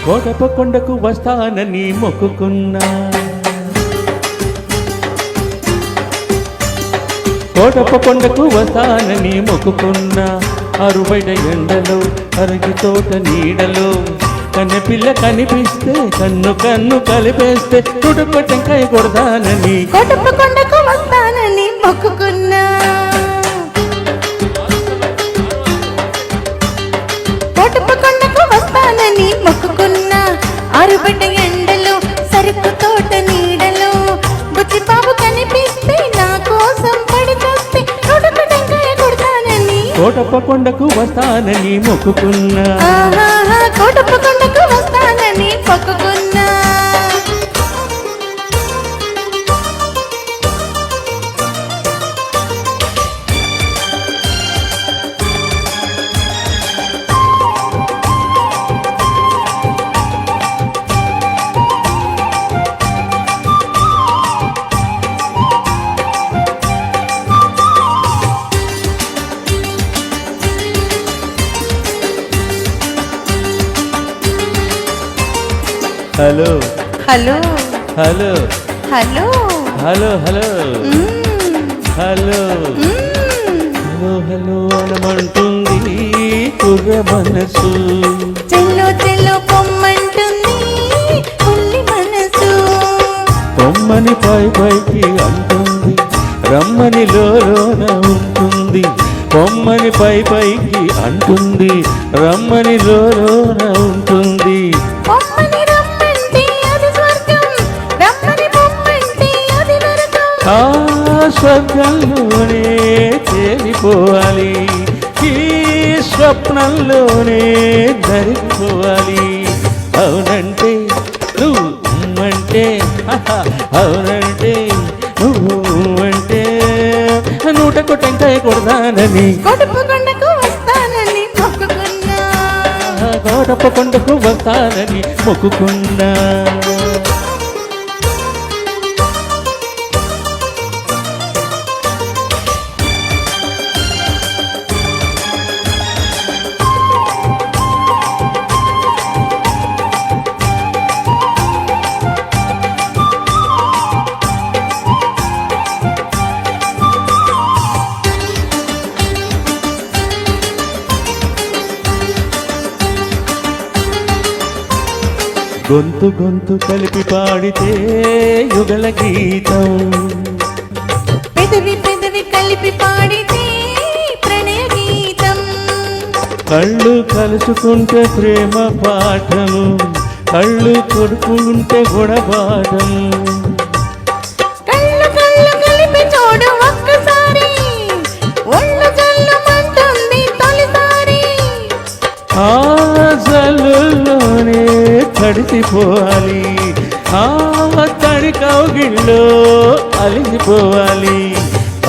కోటప్ప కొండకు వస్తానని మొక్కుకున్నా, కోటప్ప కొండకు వస్తానని మొక్కుకున్నా. అరుబైట ఎండలో అరగి తోట నీడలో కన్నెపిల్ల కనిపిస్తే కన్ను కన్ను కలిపేస్తే తుడుపు టెంకాయ కొడతానని కోటప్ప కొండకు వస్తానని మొక్కుకున్నా. కోటప్ప కొండకు వస్తానని మొక్కుకున్నా. అరుబైట ఎండలో సరుకు తోట నీడలో బుచ్చి బాబు కనిపిస్తే నా కోసం పడిచొస్తే తుడుపు టెంకాయ కొడతానని కోటప్ప కొండకు వస్తానని మొక్కుకున్నా. కోటప్ప కొండకు వస్తానని మొక్కుకున్నా. Hello hello hello hello hello hello hello hello hello అనమంటుంది కుర్ర మనసు, చెల్లో చెల్లో పొమ్మంటుంది పుల్లి మనసు. పొమ్మని పై పైకి అంటుంది రమ్మని లోన ఉంటుంది. పొమ్మని పై పైకి అంటుంది రమ్మని లోన ఉంటుంది. పొమ్మని రమ్మంటే అది స్వర్గం, రమ్మని పొమ్మంటే అది నరకం. ఆ స్వర్గంలోనే తేలిపోవాలి, ఈ స్వప్నంలోనే ధరిపోవాలి. అవునంటే నువ్వు అంటే అవునంటే నువ్వు అంటే నూటకు టెంకాయ కొడతానని కోటప్ప కొండకు వస్తానని మొక్కుకున్నా. కోటప్ప కొండకు వస్తానని మొక్కుకున్నా. గొంతు గొంతు కలిపి పాడితే యుగల గీతం, పెదవి పెదవి కలిపి పాడితే ప్రణయ గీతం. కళ్ళు కలుసుకుంటే ప్రేమ పాఠము, కళ్ళు కొడుకుంటే గుణపాఠము. కళ్ళు కళ్ళు కలిపి చూడు ఒక్కసారి, ఒళ్ళు జల్లుమంటుంది తొలిసారి. ఆ జల్లులోనే తడిసిపోవాలి, ఆ తడి కౌగిల్లో అలిసిపోవాలి.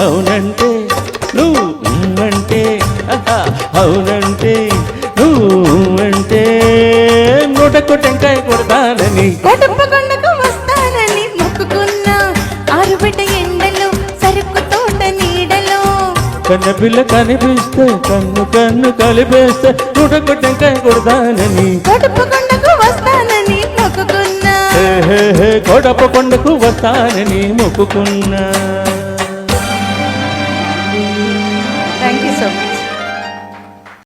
అవునంటే నువ్వు అంటే అవునంటే నువ్వు అంటే నూటకు టెంకాయ కొడతానని కోటప్ప కొండకు వస్తానని మొక్కుకున్నా. ఆరుబిడ్డ ఎండలో సరుకు తోట నీడలో కన్నెపిల్ల కనిపిస్తే కన్ను కన్ను కలిపేస్తే నూటకు టెంకాయ కొడతానని కోటప్ప కొండకు వస్తానని మొక్కుకున్నా. కోటప్ప కొండకు వస్తానని మొక్కుకున్నా.